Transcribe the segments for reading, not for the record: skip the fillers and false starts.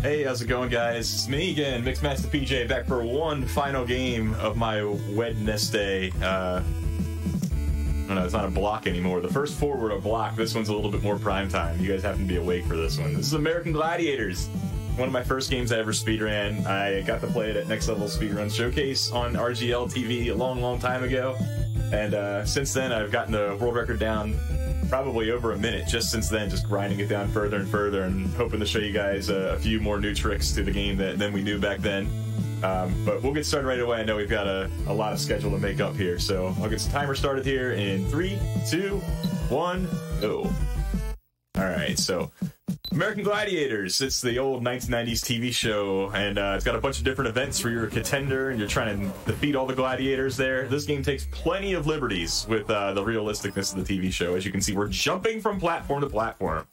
Hey, how's it going, guys? It's me again, MixMastaPJ, back for one final game of my Wednesday. I don't know, it's not a block anymore. The first four were a block. This one's a little bit more prime time. You guys happen to be awake for this one. This is American Gladiators. One of my first games I ever speedran. I got to play it at Next Level Speedrun Showcase on RGL TV a long time ago. And since then, I've gotten the world record down probably over a minute just since then, just grinding it down further and further and hoping to show you guys a few more new tricks to the game than we knew back then. But we'll get started right away. I know we've got a lot of schedule to make up here, so I'll get the timer started here in 3, 2, 1, go. Alright, so American Gladiators, it's the old 1990s TV show, and it's got a bunch of different events for your contender, and you're trying to defeat all the gladiators there. This game takes plenty of liberties with the realisticness of the TV show. As you can see, we're jumping from platform to platform.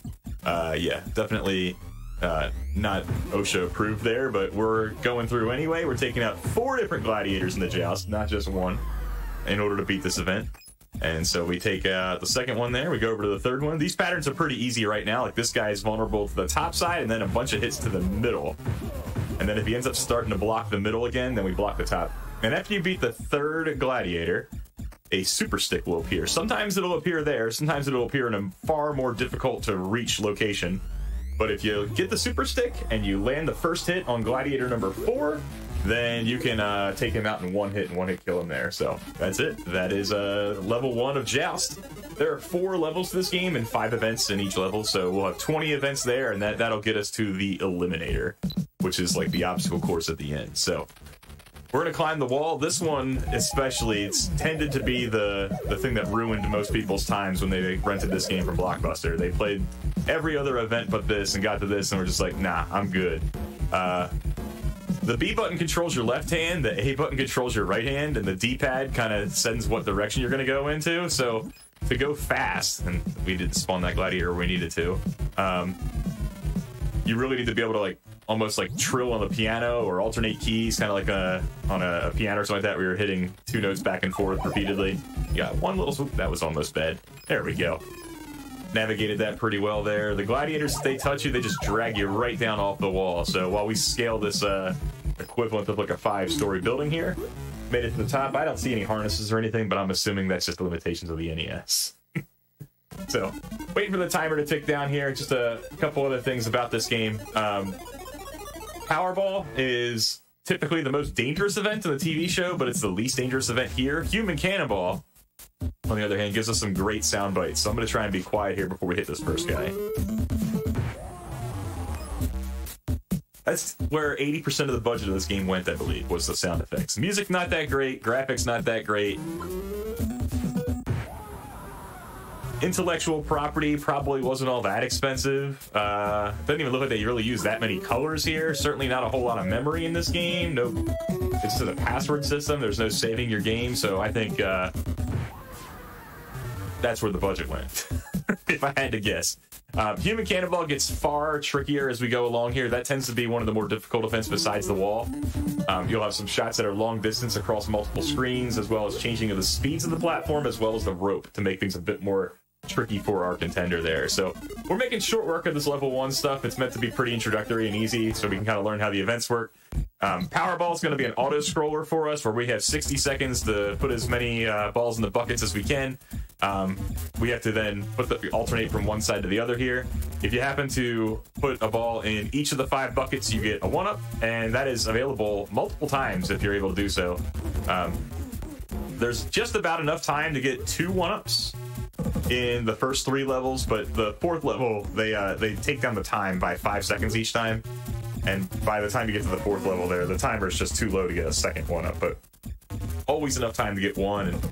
Yeah, definitely not OSHA approved there, but we're going through anyway. We're taking out 4 different gladiators in the joust, not just one, in order to beat this event. And so we take the second one there, we go over to the third one. These patterns are pretty easy right now. Like, this guy is vulnerable to the top side and then a bunch of hits to the middle. And then if he ends up starting to block the middle again, then we block the top. And after you beat the third gladiator, a super stick will appear. Sometimes it'll appear there, sometimes it'll appear in a far more difficult to reach location. But if you get the super stick and you land the first hit on gladiator number 4, then you can take him out in one hit kill him there. So that's it. That is level 1 of Joust. There are 4 levels to this game and 5 events in each level, so we'll have 20 events there, and that'll get us to the Eliminator, which is like the obstacle course at the end. So we're gonna climb the wall. This one especially, it's tended to be the thing that ruined most people's times when they rented this game from Blockbuster. They played every other event but this and got to this and were just like, nah, I'm good. The B button controls your left hand, the A button controls your right hand, and the D-pad kind of sends what direction you're going to go into. So to go fast, and we didn't spawn that gladiator where we needed to, you really need to be able to like almost like trill on the piano or alternate keys, kind of like on a piano or something like that, where you're hitting 2 notes back and forth repeatedly. You got one little swoop. That was almost bad. There we go. Navigated that pretty well there. The gladiators, if they touch you, they just drag you right down off the wall. So while we scale this equivalent of like a 5-story building here, made it to the top. I don't see any harnesses or anything, but I'm assuming that's just the limitations of the NES. So waiting for the timer to tick down here. Just a couple other things about this game. Powerball is typically the most dangerous event in the TV show, but it's the least dangerous event here. Human Cannonball, on the other hand, gives us some great sound bites, so I'm going to try and be quiet here before we hit this first guy. That's where 80% of the budget of this game went, I believe, was the sound effects. Music not that great, graphics not that great. Intellectual property probably wasn't all that expensive. Doesn't even look like they really use that many colors here. Certainly not a whole lot of memory in this game. No, it's just a password system. There's no saving your game, so I think that's where the budget went, if I had to guess. Human Cannonball gets far trickier as we go along here. That tends to be one of the more difficult events besides the wall. You'll have some shots that are long distance across multiple screens, as well as changing of the speeds of the platform, as well as the rope to make things a bit more tricky for our contender there. So we're making short work of this level 1 stuff. It's meant to be pretty introductory and easy, so we can kind of learn how the events work. Powerball is going to be an auto scroller for us, where we have 60 seconds to put as many balls in the buckets as we can. We have to then alternate from one side to the other here. If you happen to put a ball in each of the 5 buckets, you get a 1-up, and that is available multiple times if you're able to do so. There's just about enough time to get 2 1-ups in the first 3 levels, but the 4th level, they take down the time by 5 seconds each time. And by the time you get to the 4th level there, the timer is just too low to get a second 1-up, but always enough time to get one. And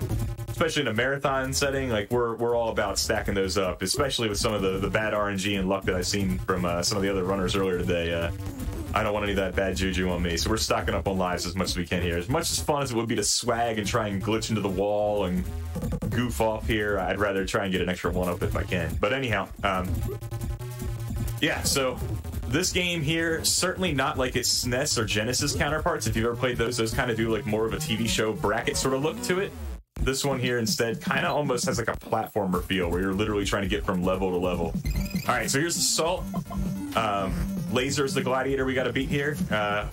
especially in a marathon setting, like we're all about stacking those up, especially with some of the bad RNG and luck that I've seen from some of the other runners earlier today. I don't want any of that bad juju on me, so we're stocking up on lives as much as we can here. As much as fun as it would be to swag and try and glitch into the wall and goof off here, I'd rather try and get an extra 1-up if I can. But anyhow, yeah, so this game here, certainly not like its SNES or Genesis counterparts. If you've ever played those kind of do like more of a TV show bracket sort of look to it. This one here instead kind of almost has like a platformer feel, where you're literally trying to get from level to level. All right, so here's Assault. Laser's the gladiator we got to beat here.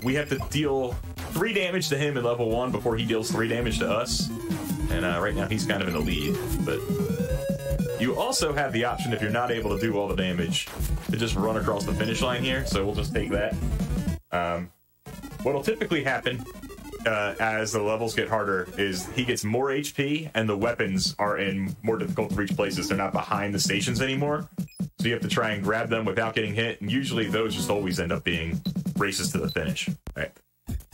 We have to deal 3 damage to him in level 1 before he deals 3 damage to us. And right now he's kind of in the lead. But you also have the option, if you're not able to do all the damage, to just run across the finish line here. So we'll just take that. What'll typically happen as the levels get harder is he gets more HP and the weapons are in more difficult to reach places. They're not behind the stations anymore. So you have to try and grab them without getting hit. And usually those just always end up being races to the finish. All right.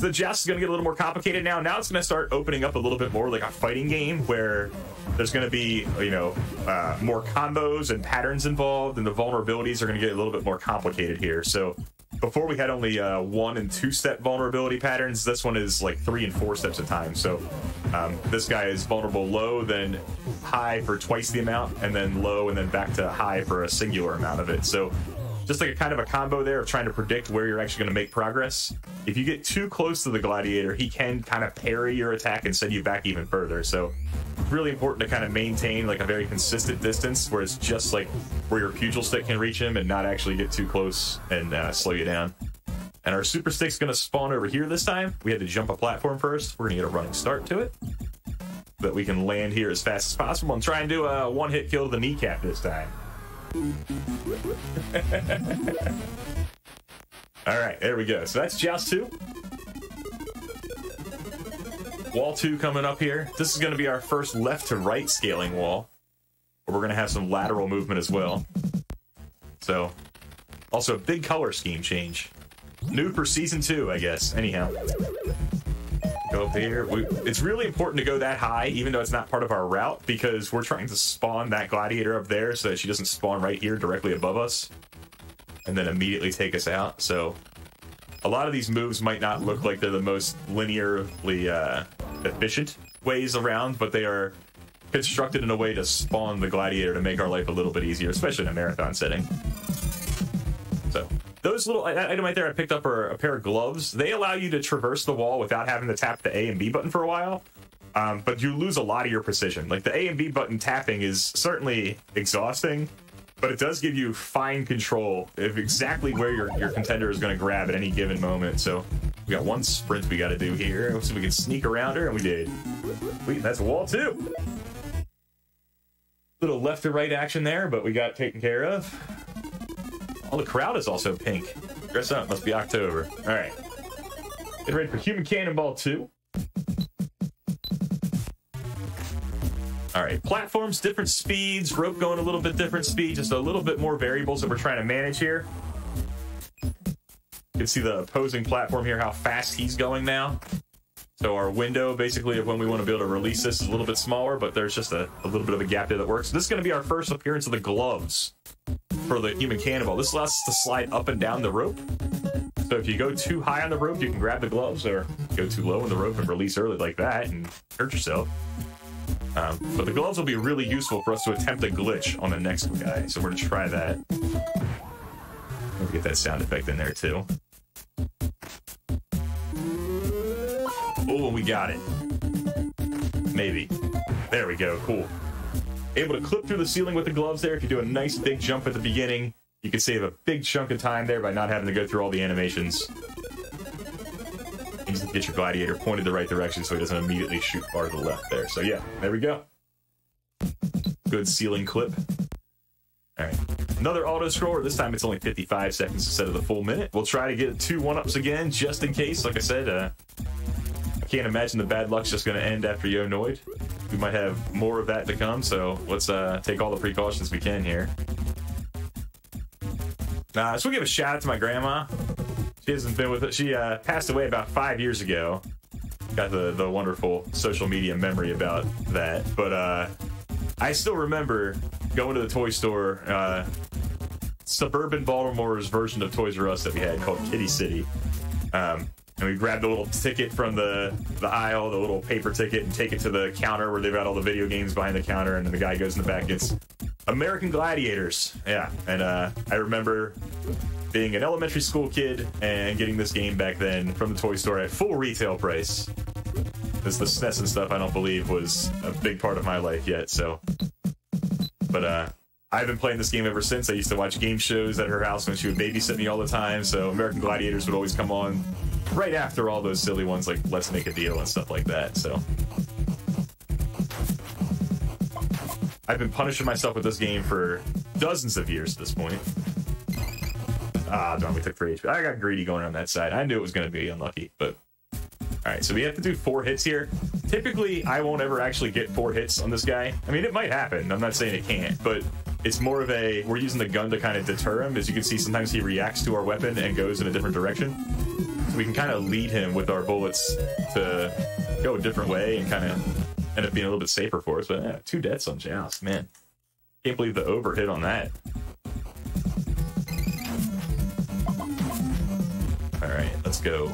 So the joust is going to get a little more complicated now. Now it's going to start opening up a little bit more like a fighting game where there's going to be, you know, more combos and patterns involved, and the vulnerabilities are going to get a little bit more complicated here. So before we had only 1 and 2 step vulnerability patterns. This one is like 3 and 4 steps at a time. So this guy is vulnerable low, then high for twice the amount, and then low, and then back to high for a singular amount of it. So just like a kind of a combo there of trying to predict where you're actually going to make progress. If you get too close to the gladiator, he can kind of parry your attack and send you back even further. So it's really important to kind of maintain like a very consistent distance where it's just like where your pugil stick can reach him and not actually get too close and slow you down. And our super stick's going to spawn over here this time. We had to jump a platform first. We're going to get a running start to it, but we can land here as fast as possible and try and do a one-hit kill to the kneecap this time. All right, there we go. So that's Joust 2. Wall 2 coming up here. This is going to be our first left to right scaling wall, but we're going to have some lateral movement as well. So also a big color scheme change. New for season 2, I guess. Anyhow, go up here. It's really important to go that high, even though it's not part of our route, because we're trying to spawn that gladiator up there so that she doesn't spawn right here directly above us and then immediately take us out. So a lot of these moves might not look like they're the most linearly efficient ways around, but they are constructed in a way to spawn the gladiator to make our life a little bit easier, especially in a marathon setting. So those little item right there I picked up are a pair of gloves. They allow you to traverse the wall without having to tap the A and B button for a while, but you lose a lot of your precision. Like the A and B button tapping is certainly exhausting, but it does give you fine control of exactly where your contender is going to grab at any given moment. So we got one sprint we got to do here. Let's see if we can sneak around her, and we did. Sweet, that's wall 2. Little left to right action there, but we got taken care of. Oh, the crowd is also pink. Dress up, must be October. All right. Get ready for Human Cannonball 2. All right, platforms, different speeds, rope going a little bit different speed, just a little bit more variables that we're trying to manage here. You can see the opposing platform here, how fast he's going now. So our window, basically, of when we want to be able to release this is a little bit smaller, but there's just a little bit of a gap there that works. This is going to be our first appearance of the gloves for the Human Cannonball. This allows us to slide up and down the rope. So if you go too high on the rope, you can grab the gloves, or go too low on the rope and release early like that and hurt yourself. But the gloves will be really useful for us to attempt a glitch on the next guy. So we're going to try that. Let's get that sound effect in there too. Oh, we got it. Maybe. There we go. Cool. Able to clip through the ceiling with the gloves there. If you do a nice big jump at the beginning, you can save a big chunk of time there by not having to go through all the animations. You just get your gladiator pointed the right direction so he doesn't immediately shoot far to the left there. So yeah, there we go. Good ceiling clip. All right. Another auto scroller. This time it's only 55 seconds instead of the full minute. We'll try to get 2 1-ups again, just in case. Like I said, I can't imagine the bad luck's just going to end after Yonoid. We might have more of that to come, so let's take all the precautions we can here. So we'll give a shout out to my grandma. She hasn't been with us. She passed away about 5 years ago. Got the wonderful social media memory about that. But I still remember going to the toy store, suburban Baltimore's version of Toys R Us that we had called Kitty City. And we grabbed the little ticket from the aisle, the little paper ticket, and take it to the counter where they've got all the video games behind the counter, and then the guy goes in the back, it's American Gladiators. Yeah, and I remember being an elementary school kid and getting this game back then from the toy store at full retail price. Because the SNES and stuff, I don't believe, was a big part of my life yet, so. But I've been playing this game ever since. I used to watch game shows at her house when she would babysit me all the time, so American Gladiators would always come on right after all those silly ones like Let's Make a Deal and stuff like that, so. I've been punishing myself with this game for dozens of years at this point. Ah, darn, we took 3 HP. I got greedy going on that side. I knew it was going to be unlucky, but... Alright, so we have to do 4 hits here. Typically, I won't ever actually get 4 hits on this guy. I mean, it might happen. I'm not saying it can't, but it's more of a... We're using the gun to kind of deter him. As you can see, sometimes he reacts to our weapon and goes in a different direction. So we can kind of lead him with our bullets to go a different way and kind of end up being a little bit safer for us. But yeah, 2 deaths on Joust, man. Can't believe the overhit on that. Alright, let's go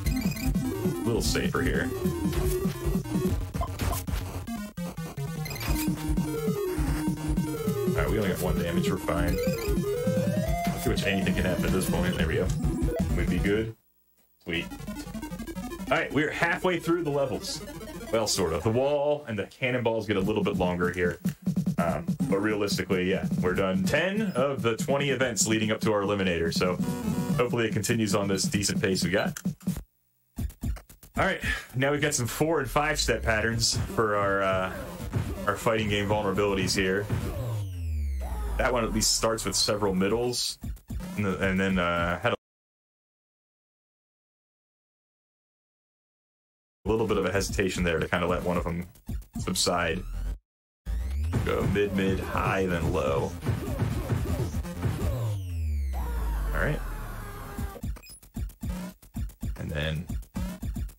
a little safer here. Alright, we only got 1 damage, we're fine. Too much anything can happen at this point. There we go. Would be good. Sweet. Alright, we're halfway through the levels. Well, sort of. The wall and the cannonballs get a little bit longer here. But realistically, yeah, we're done 10 of the 20 events leading up to our eliminator, so hopefully it continues on this decent pace we got. Alright, now we've got some 4- and 5-step patterns for our fighting game vulnerabilities here. That one at least starts with several middles, and then had a little bit of a hesitation there to kind of let one of them subside. Go mid, mid, high, then low. Alright. And then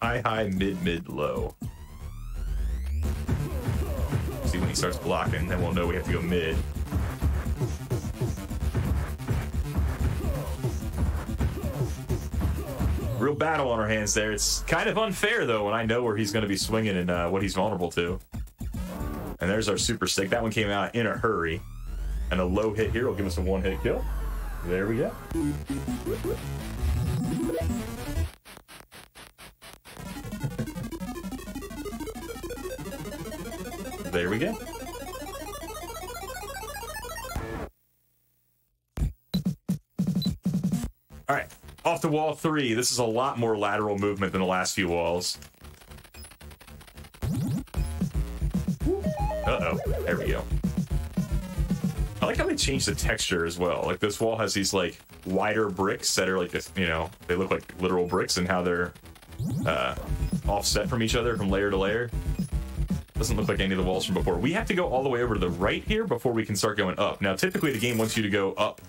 high, high, mid, mid, low. See when he starts blocking, then we'll know we have to go mid. Real battle on our hands there. It's kind of unfair, though, when I know where he's going to be swinging and what he's vulnerable to. And there's our super stick. That one came out in a hurry. And a low hit here will give us a 1-hit kill. There we go. There we go. All right, off to wall 3. This is a lot more lateral movement than the last few walls. Uh-oh, there we go. I like how they changed the texture as well. Like, this wall has these, like, wider bricks that are, like, you know, they look like literal bricks, and how they're offset from each other from layer to layer. Doesn't look like any of the walls from before. We have to go all the way over to the right here before we can start going up. Now, typically, the game wants you to go up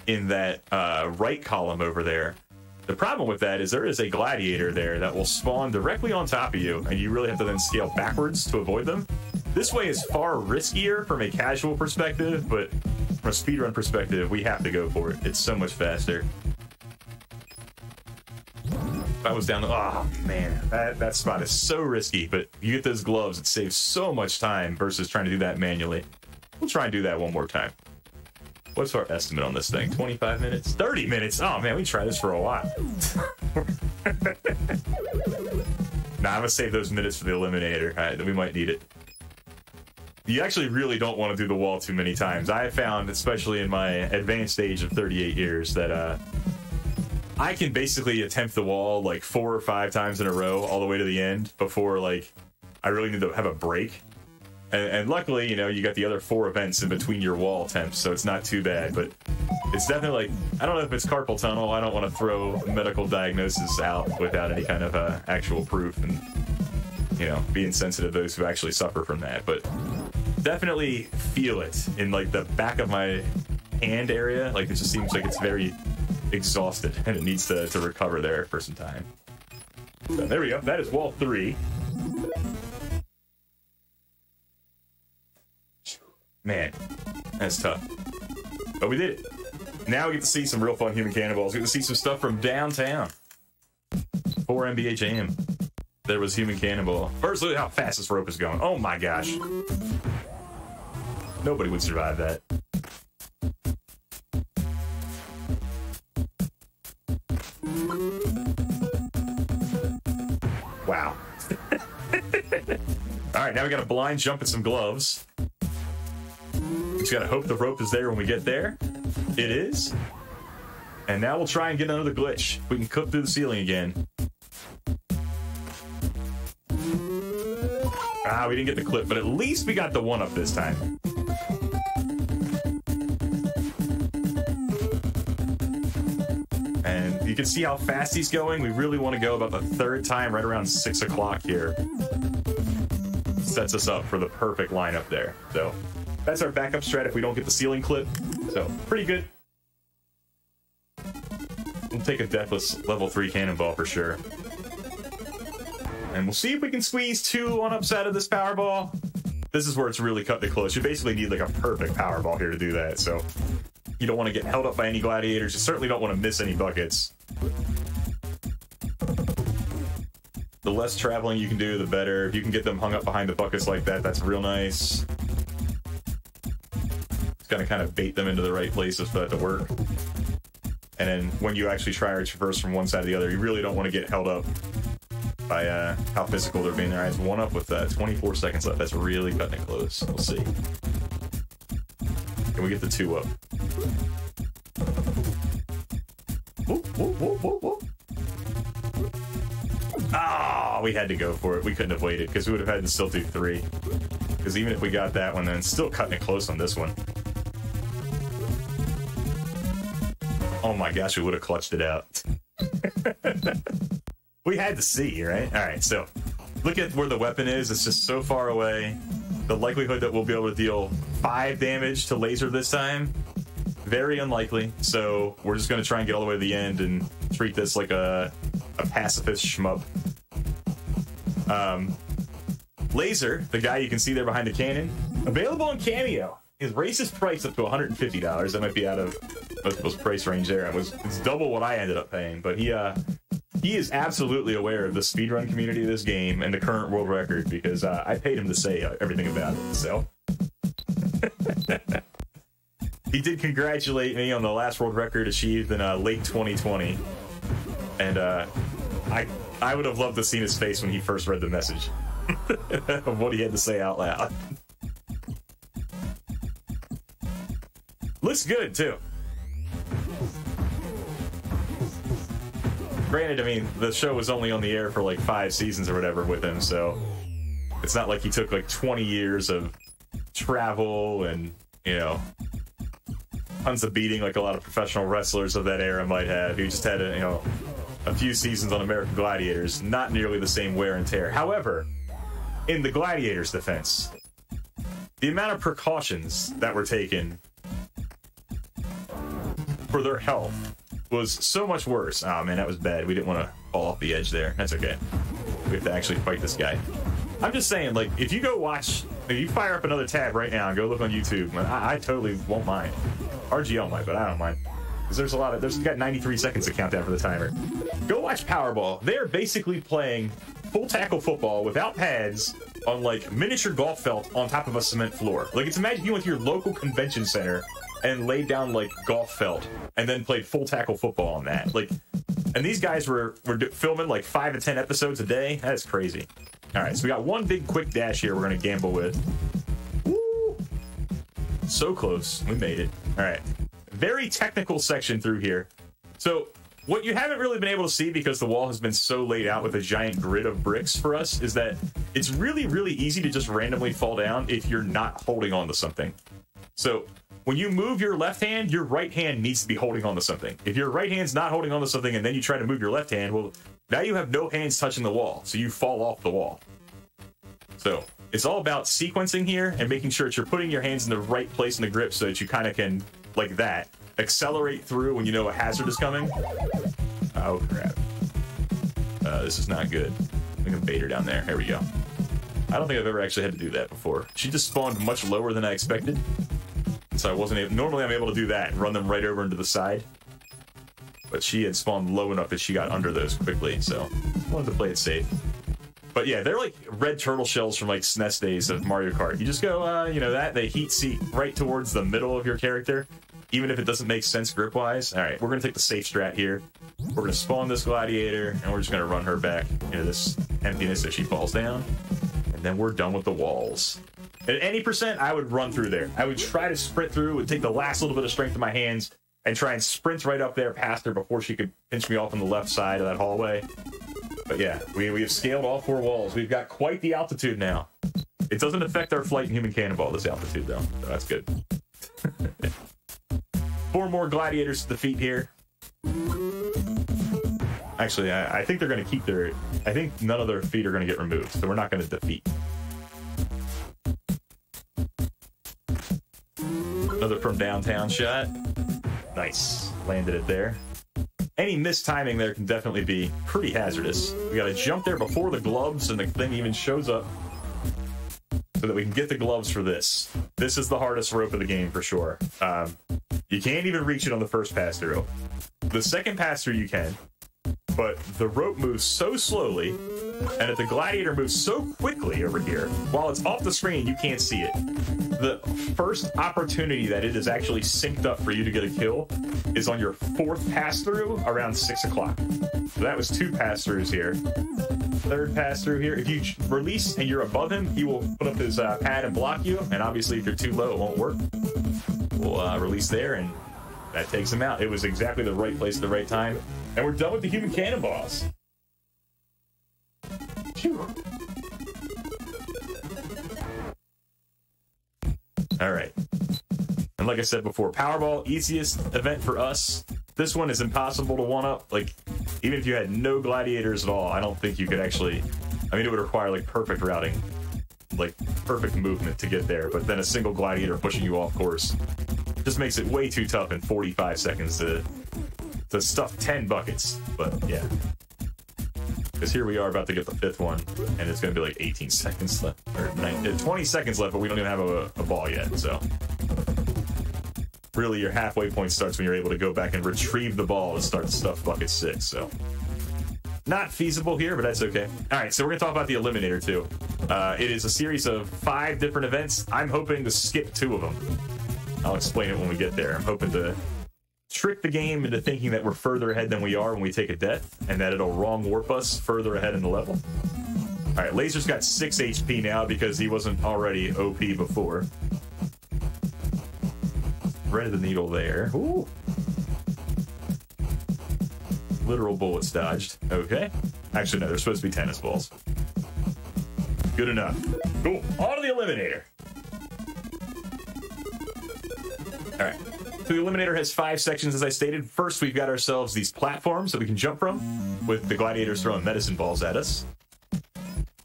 in that right column over there. The problem with that is there is a gladiator there that will spawn directly on top of you, and you really have to then scale backwards to avoid them. This way is far riskier from a casual perspective, but from a speedrun perspective, we have to go for it. It's so much faster. If I was down, oh man, that spot is so risky, but you get those gloves, it saves so much time versus trying to do that manually. We'll try and do that one more time. What's our estimate on this thing? 25 minutes? 30 minutes? Oh man, we try this for a while. Nah, I'm gonna save those minutes for the eliminator. All right, we might need it. You actually really don't want to do the wall too many times. I have found, especially in my advanced age of 38 years, that I can basically attempt the wall like 4 or 5 times in a row all the way to the end before like I really need to have a break. And luckily, you know, you got the other 4 events in between your wall attempts, so it's not too bad. But it's definitely like, I don't know if it's carpal tunnel. I don't want to throw medical diagnosis out without any kind of actual proof, and, you know, being sensitive to those who actually suffer from that. But definitely feel it in like the back of my hand area. Like, it just seems like it's very exhausted and it needs to recover there for some time. So there we go. That is wall 3. Man, that's tough. But we did it. Now we get to see some real fun human cannonballs. We get to see some stuff from downtown. 4 NBA Jam. There was human cannonball. First, look at how fast this rope is going. Oh my gosh. Nobody would survive that. Wow. All right, now we got a blind jump and some gloves. Just gotta hope the rope is there when we get there. It is. And now we'll try and get another glitch. We can cook through the ceiling again. Ah, we didn't get the clip, but at least we got the one up this time. And you can see how fast he's going. We really want to go about the third time, right around 6 o'clock here. Sets us up for the perfect lineup there. So that's our backup strat if we don't get the ceiling clip. So pretty good. We'll take a deathless level 3 cannonball for sure. And we'll see if we can squeeze 2 1-ups out of this Powerball. This is where it's really cutting it close. You basically need like a perfect Powerball here to do that. So you don't want to get held up by any gladiators. You certainly don't want to miss any buckets. The less traveling you can do, the better. If you can get them hung up behind the buckets like that, that's real nice. It's gonna kind of bait them into the right places for that to work. And then when you actually try to traverse from one side to the other, you really don't want to get held up by how physical they're being. There is 1 up with 24 seconds left. That's really cutting it close. We'll see. Can we get the 2 up? Whoop, whoop, whoop, whoop, whoop. Ah, we had to go for it. We couldn't have waited because we would have had to still do 3. Because even if we got that one, then it's still cutting it close on this one. Oh my gosh, we would have clutched it out. We had to see, right? All right, so look at where the weapon is. It's just so far away. The likelihood that we'll be able to deal 5 damage to laser this time, very unlikely. So we're just going to try and get all the way to the end and treat this like a pacifist shmup. Laser, the guy you can see there behind the cannon, available on Cameo. His racist price up to $150. That might be out of most people's price range there. It's double what I ended up paying, but he is absolutely aware of the speedrun community of this game and the current world record because I paid him to say everything about it. So he did congratulate me on the last world record achieved in late 2020, and I would have loved to have seen his face when he first read the message of what he had to say out loud. Looks good too. Granted, I mean, the show was only on the air for like 5 seasons or whatever with him, so it's not like he took like 20 years of travel and, you know, tons of beating like a lot of professional wrestlers of that era might have. He just had a few seasons on American Gladiators, not nearly the same wear and tear. However, in the Gladiators' defense, the amount of precautions that were taken for their health was so much worse. Oh man, that was bad. We didn't want to fall off the edge there. That's okay. We have to actually fight this guy. I'm just saying, like, if you go watch, if you fire up another tab right now and go look on YouTube, I totally won't mind. RGL might, but I don't mind. Because there's got 93 seconds to count down for the timer. Go watch Powerball. They're basically playing full tackle football without pads on like miniature golf felt on top of a cement floor. Like, it's imagine you went to your local convention center and laid down like golf felt and then played full tackle football on that. Like, and these guys were filming like 5 to 10 episodes a day. That's crazy. All right, so we got one big quick dash here we're gonna gamble with. Woo! So close, we made it. All right, very technical section through here. So what you haven't really been able to see because the wall has been so laid out with a giant grid of bricks for us is that it's really, really easy to just randomly fall down if you're not holding on to something. So when you move your left hand, your right hand needs to be holding on to something. If your right hand's not holding on to something and then you try to move your left hand, well, now you have no hands touching the wall, so you fall off the wall. So it's all about sequencing here and making sure that you're putting your hands in the right place in the grip so that you kind of can, like that, accelerate through when you know a hazard is coming. Oh, crap. This is not good. I'm going to bait her down there. There we go. I don't think I've ever actually had to do that before. She just spawned much lower than I expected. So I wasn't able, normally I'm able to do that and run them right over into the side. But she had spawned low enough that she got under those quickly, so I wanted to play it safe. But yeah, they're like red turtle shells from like SNES days of Mario Kart. You just go, you know, they heat seat right towards the middle of your character, even if it doesn't make sense grip-wise. All right, we're going to take the safe strat here. We're going to spawn this gladiator, and we're just going to run her back into this emptiness as she falls down. And then we're done with the walls. At any percent, I would run through there. I would try to sprint through and take the last little bit of strength in my hands and try and sprint right up there past her before she could pinch me off on the left side of that hallway. But yeah, we have scaled all 4 walls. We've got quite the altitude now. It doesn't affect our flight in Human Cannonball, this altitude, though. So that's good. 4 more gladiators to defeat here. Actually, I think they're going to keep their... I think none of their feet are going to get removed, so we're not going to defeat. Another from downtown shot. Nice. Landed it there. Any mistiming there can definitely be pretty hazardous. We got to jump there before the gloves and the thing even shows up so that we can get the gloves for this. This is the hardest rope of the game for sure. You can't even reach it on the first pass through. The second pass through you can, but the rope moves so slowly, and if the gladiator moves so quickly over here, while it's off the screen, you can't see it. The first opportunity that it is actually synced up for you to get a kill is on your 4th pass through around 6 o'clock. So that was 2 pass throughs here. 3rd pass through here. If you release and you're above him, he will put up his pad and block you. And obviously, if you're too low, it won't work. We'll release there, and that takes him out. It was exactly the right place at the right time. And we're done with the human cannonballs. Phew. All right. And like I said before, Powerball, easiest event for us. This one is impossible to one-up. Like, even if you had no gladiators at all, I don't think you could actually... I mean, it would require, like, perfect routing. Like, perfect movement to get there. But then a single gladiator pushing you off course just makes it way too tough in 45 seconds to stuff 10 buckets. But, yeah. Because here we are about to get the 5th one, and it's going to be like 18 seconds left. Or 20 seconds left, but we don't even have a ball yet, so... Really, your halfway point starts when you're able to go back and retrieve the ball and start stuff bucket 6, so... Not feasible here, but that's okay. Alright, so we're going to talk about the Eliminator, too. It is a series of 5 different events. I'm hoping to skip 2 of them. I'll explain it when we get there. I'm hoping to trick the game into thinking that we're further ahead than we are when we take a death, and that it'll wrong warp us further ahead in the level. Alright, Laser's got 6 HP now because he wasn't already OP before. Threaded the needle there. Ooh. Literal bullets dodged. Okay. Actually, no, they're supposed to be tennis balls. Good enough. Cool. On to the Eliminator. Alright. So the Eliminator has 5 sections, as I stated. First, we've got ourselves these platforms that we can jump from, with the gladiators throwing medicine balls at us.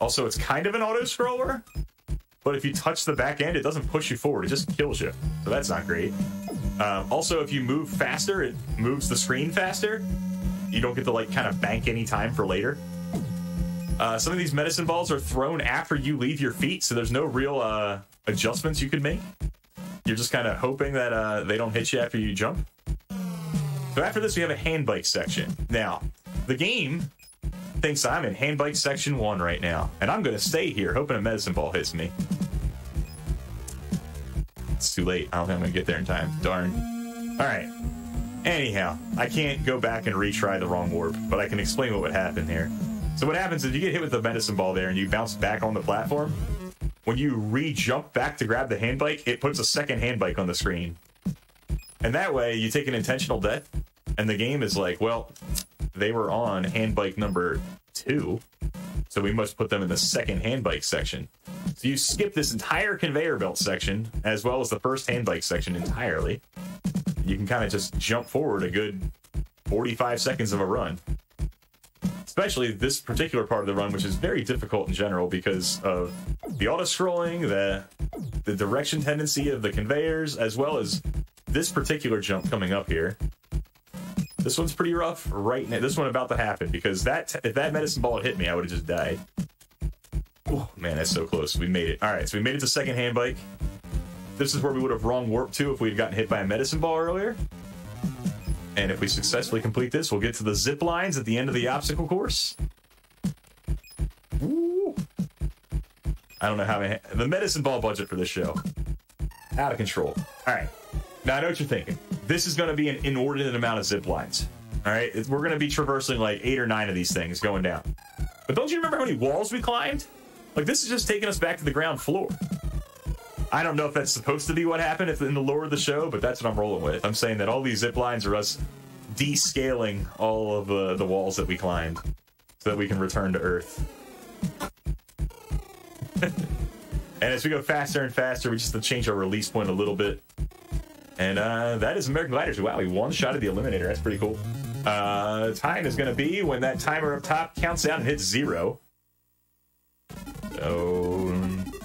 Also, it's kind of an auto-scroller, but if you touch the back end, it doesn't push you forward. It just kills you. So that's not great. Also, if you move faster, it moves the screen faster. You don't get to, like, kind of bank any time for later. Some of these medicine balls are thrown after you leave your feet, so there's no real adjustments you can make. You're just kind of hoping that they don't hit you after you jump. So after this, we have a hand bike section. Now, the game thinks I'm in hand bike section 1 right now, and I'm going to stay here hoping a medicine ball hits me. It's too late. I don't think I'm going to get there in time. Darn. All right. Anyhow, I can't go back and retry the wrong warp, but I can explain what would happen here. So what happens is you get hit with the medicine ball there and you bounce back on the platform. When you re-jump back to grab the hand bike, it puts a second hand bike on the screen. And that way, you take an intentional death, and the game is like, well, they were on hand bike number 2, so we must put them in the second hand bike section. So you skip this entire conveyor belt section, as well as the first hand bike section entirely. You can kind of just jump forward a good 45 seconds of a run. Especially this particular part of the run, which is very difficult in general because of the auto-scrolling, the direction tendency of the conveyors, as well as this particular jump coming up here. This one's pretty rough right now. This one about to happen because if that medicine ball had hit me, I would have just died. Oh, man, that's so close. We made it. All right, so we made it to second hand bike. This is where we would have wrong warped to if we had gotten hit by a medicine ball earlier. And if we successfully complete this, we'll get to the zip lines at the end of the obstacle course. Woo. I don't know how many... The medicine ball budget for this show. Out of control. All right. Now, I know what you're thinking. This is going to be an inordinate amount of zip lines. All right? We're going to be traversing like 8 or 9 of these things going down. But don't you remember how many walls we climbed? Like, this is just taking us back to the ground floor. I don't know if that's supposed to be what happened in the lore of the show, but that's what I'm rolling with. I'm saying that all these zip lines are us descaling all of the walls that we climbed so that we can return to Earth. And as we go faster and faster, we just have to change our release point a little bit. And that is American Gladiators. Wow, we one-shotted the Eliminator. That's pretty cool. Time is going to be when that timer up top counts down and hits 0. So,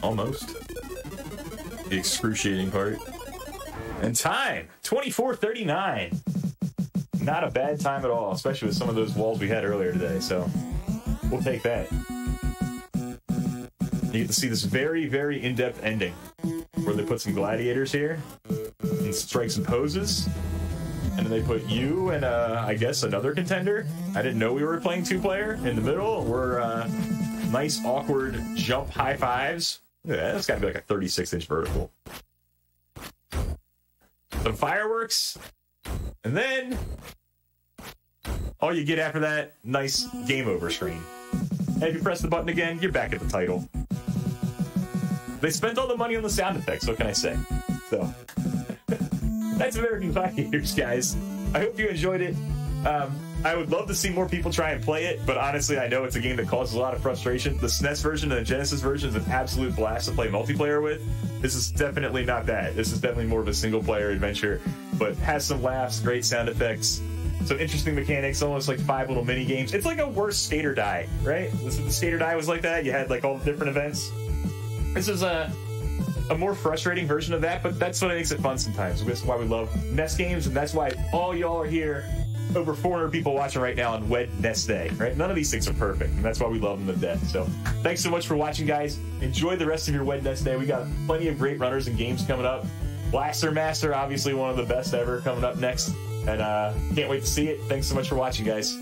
almost. The excruciating part. And time, 24:39. Not a bad time at all, especially with some of those walls we had earlier today. So, we'll take that. You get to see this very, very in-depth ending where they put some gladiators here and strikes and poses. And then they put you and, I guess, another contender. I didn't know we were playing 2-player in the middle. We're, nice, awkward jump high fives. Yeah, that's got to be like a 36-inch vertical. Some fireworks. And then all you get after that, nice game over screen. And if you press the button again, you're back at the title. They spent all the money on the sound effects, what can I say? So, that's American Gladiators, guys. I hope you enjoyed it. I would love to see more people try and play it, but honestly, I know it's a game that causes a lot of frustration. The SNES version and the Genesis version is an absolute blast to play multiplayer with. This is definitely not that. This is definitely more of a single-player adventure, but has some laughs, great sound effects, some interesting mechanics, almost like 5 little mini games. It's like a worse Skater Die, right? The Skater Die was like that. You had like all the different events. This is a more frustrating version of that, but that's what makes it fun sometimes. That's why we love NES games, and that's why all y'all are here. Over 400 people watching right now on Wednesday, right? None of these things are perfect, and that's why we love them to death. So thanks so much for watching, guys. Enjoy the rest of your Wednesday. We got plenty of great runners and games coming up. Blaster Master, obviously one of the best ever, coming up next. And can't wait to see it. Thanks so much for watching, guys.